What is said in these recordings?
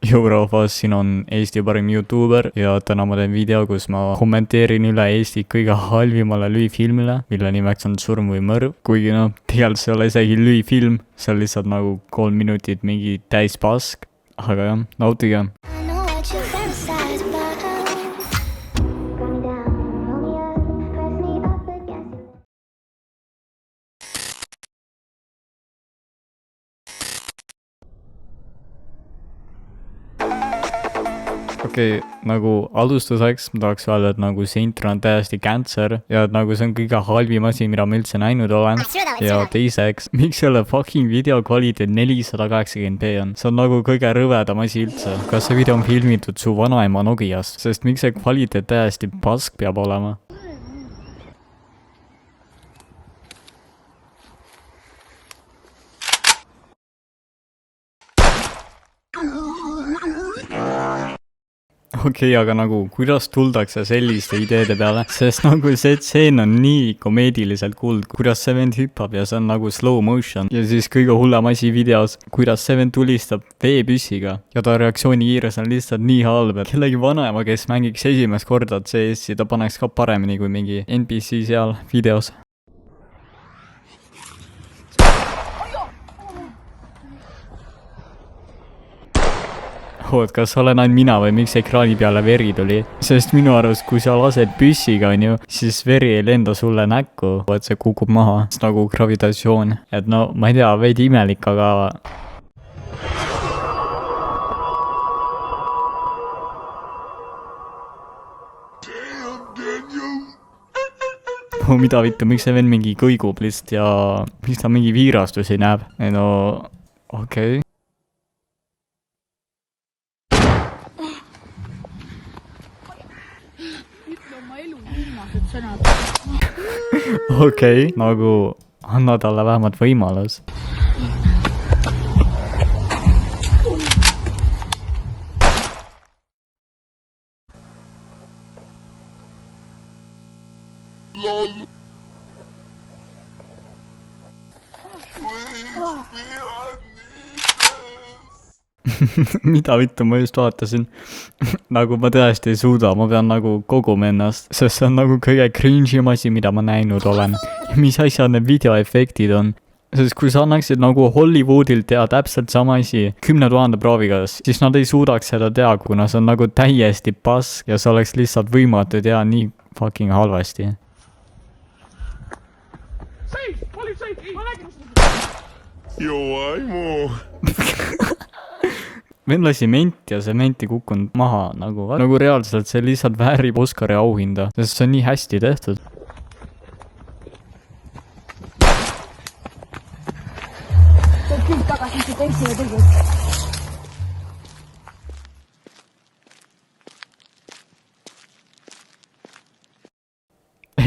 Eurofos, siin on Eesti parim YouTuber ja täna ma teen video, kus ma kommenteerin üle Eesti kõige halvimale lühifilmile, mille nimeks on Surm või mõrv. Kuigi noh, tegelikult see ei ole isegi lühifilm, see on lihtsalt nagu 3 minutit mingi täis pask. Aga jah, nautige. Okei, nagu alustuseks ma tahaks öelda, et nagu see intro on täiesti cancer ja et nagu see on kõige halvim asi, mida ma üldse näinud olen. Ja teiseks, miks selle fucking video kvaliteet 480p on? See on nagu kõige rõvedam asi üldse. Kas see video on filmitud su vanaema Nokiast? Sest miks see kvaliteet täiesti pask peab olema? Okei, aga nagu kuidas tuldakse selliste ideede peale, sest nagu see tseen on nii komeediliselt kuld, kuidas see vend hüppab ja see on nagu slow motion ja siis kõige hullem asi videos, kuidas see vend tulistab veepüssiga ja ta reaktsioonikiirus on lihtsalt nii halb, et kellegi vanaema, kes mängiks esimest korda CS-i, ta paneks ka paremini kui mingi NPC seal videos. Oot, kas olen ainult mina või miks ekraani peale veri tuli? Sest minu arust, kui sa lased püssiga, on ju, siis veri ei lenda sulle näkku, et see kukub maha. See nagu gravitatsioon. Et no, ma ei tea, veidi imelik, aga... Mida vittu, miks see vend mingi kõigub lihtsalt ja miks ta mingi viirastusi näeb? Ei no, okei. Okei, nagu anna talle vähemalt võimalus. Mida vittu ma just vaatasin? Nagu ma tõesti ei suuda, ma pean nagu koguma ennast, sest see on nagu kõige cringe'im asi, mida ma näinud olen. Mis asjad need videoefektid on? Sest kui sa annaksid nagu Hollywoodilt teha täpselt sama asi 10 000 prooviga, siis nad ei suudaks seda teha, kuna see on nagu täiesti pask ja see oleks lihtsalt võimatu teha nii fucking halvasti. Seis! Politsei! Ma nägin seda! Joo, aimu! Vend lasi menti ja see ment ei kukkunud maha nagu reaalselt see lihtsalt väärib Oscari auhinda, sest see on nii hästi tehtud. See küll tagasi see teisele tegid.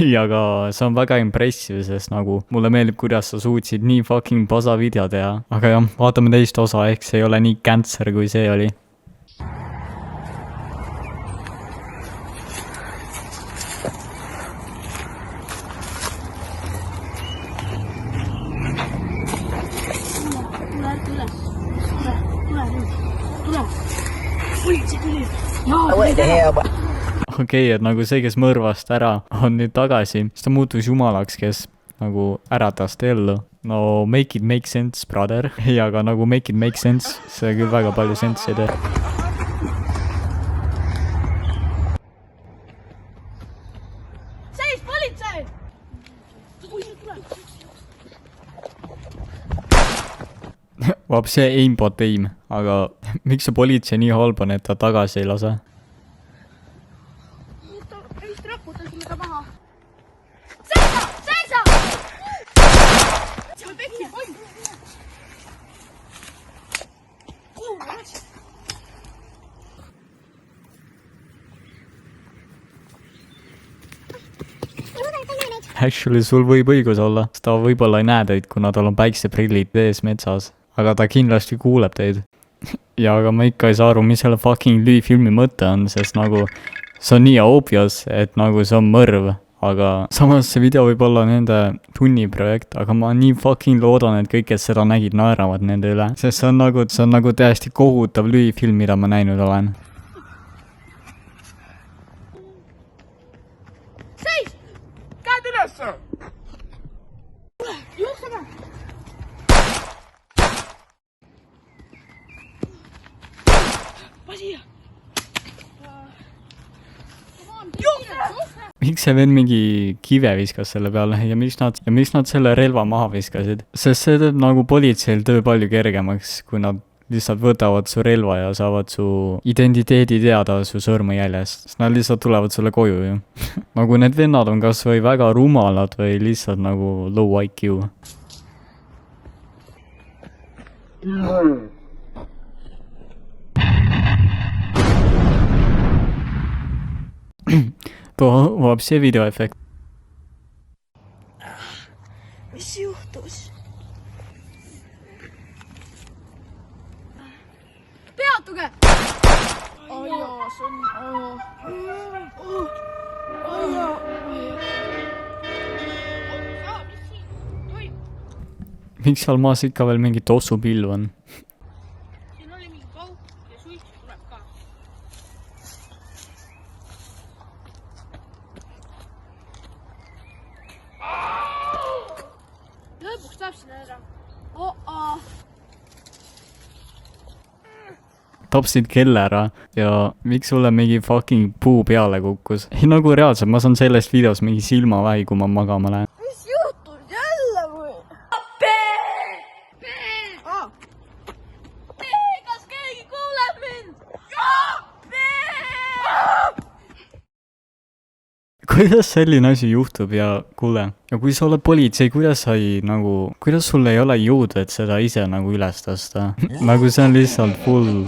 Ei, aga see on väga impressive, sest nagu mulle meeldib, kuidas sa suutsid nii fucking pasa video teha. Aga jah, vaatame teist osa, ehk see ei ole nii cancer kui see oli. Okei, et nagu see, kes mõrvast ära on nüüd tagasi, siis ta muutus jumalaks, kes nagu äratas ta ellu. No make it make sense, brother. Ei, aga nagu make it make sense, see küll väga palju sense ei tee. Seis, politsei! Vaps, see aimbot aim, aga miks see politsei nii halb on, et ta tagasi ei lase? Actually, sul võib õigus olla, sest ta võib-olla ei näe teid, kuna tal on päikseprillid ees metsas, aga ta kindlasti kuuleb teid. Ja aga ma ikka ei saa aru, mis selle fucking lühifilmi mõte on, sest nagu see on nii obvious, et nagu see on mõrv, aga samas see video võib olla nende tunniprojekt, aga ma nii fucking loodan, et kõik, kes seda nägid, naeravad nende üle, sest see on nagu täiesti kohutav lühifilm, mida ma näinud olen. Seis! Käed ülesse! Jookseme! Ma siia! Jookseme! Miks see vend mingi kive viskas selle peale ja miks nad selle relva maha viskasid? Sest see teeb nagu politseil töö palju kergemaks, kui nad lihtsalt võtavad su relva ja saavad su identiteedi teada su sõrmejäljest. Sest nad lihtsalt tulevad sulle koju ju. Nagu need vennad on kas või väga rumalad või lihtsalt nagu low IQ. Tuo вообще videoefekt. Mis juhtus? Peatuge! Ai jaa, see on... Miks seal maas ikka veel mingi tossupilv on? Siin oli mingi kaup ja suitsu tuleb ka. Lõpuks läheb sinna ära. Tapsid kelle ära ja miks sulle mingi fucking puu peale kukkus? Ei nagu reaalselt, ma saan sellest videost mingi silmavähi, kui ma magama lähen. Mis juhtus jälle või? Kas keegi kuuleb mind? Kuidas selline asi juhtub ja kuule, ja kui sa oled politsei, kuidas sul ei ole jõudu, et seda ise nagu üles tõsta? Nagu see on lihtsalt full,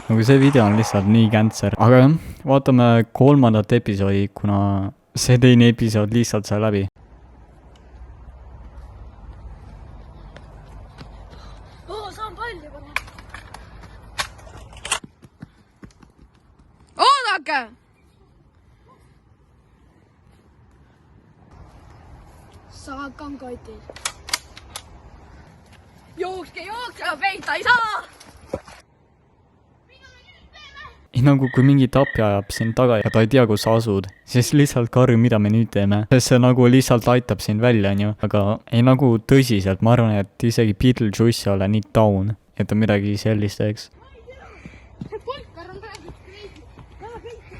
nagu see video on lihtsalt nii käntser. Aga jah, vaatame 3. episoodi, kuna see 2. episood lihtsalt sai läbi. Saan palli panna. Oodake! Sa hakkan kotis. Jookske, peita ei saa! Ei nagu kui mingi tapja ajab sind taga ja ta ei tea, kus sa asud, siis lihtsalt karju, mida me nüüd teeme. Sest see nagu lihtsalt aitab sind välja, onju. Aga ei nagu tõsiselt, ma arvan, et isegi Beetlejuice ei ole nii down, et ta midagi sellist teeks. See polkar on praegu kreisi. Lähe peita.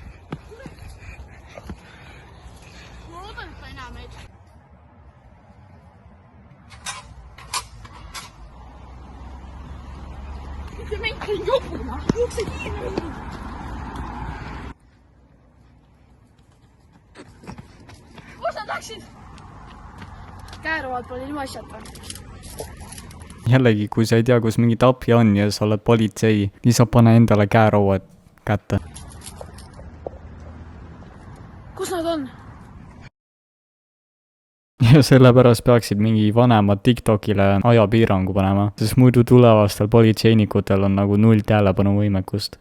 Ma loodan, et ta ei näe meid. See mäng on jopuna. Juukse kiiremini. Kus nad läksid? Käerovad pole ilma asjata. Jällegi, kui sa ei tea, kus mingi tapja on ja sa oled politsei, siis sa pane endale käerauad kätte. Kus nad on? Ja sellepärast peaksid mingi vanemad TikTokile ajapiirangu panema, sest muidu tulevastel politseinikutel on nagu 0 tähelepanuvõimekust.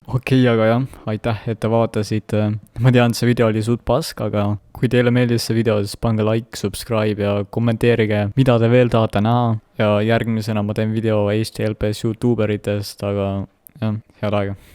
Okei, aga jah, aitäh, et te vaatasite. Ma tean, see video oli suht pask, aga kui teile meeldis see video, siis pange like, subscribe ja kommenteerige, mida te veel tahate näha. Ja järgmisena ma teen video Eesti LPS YouTuberitest, aga jah, head aega.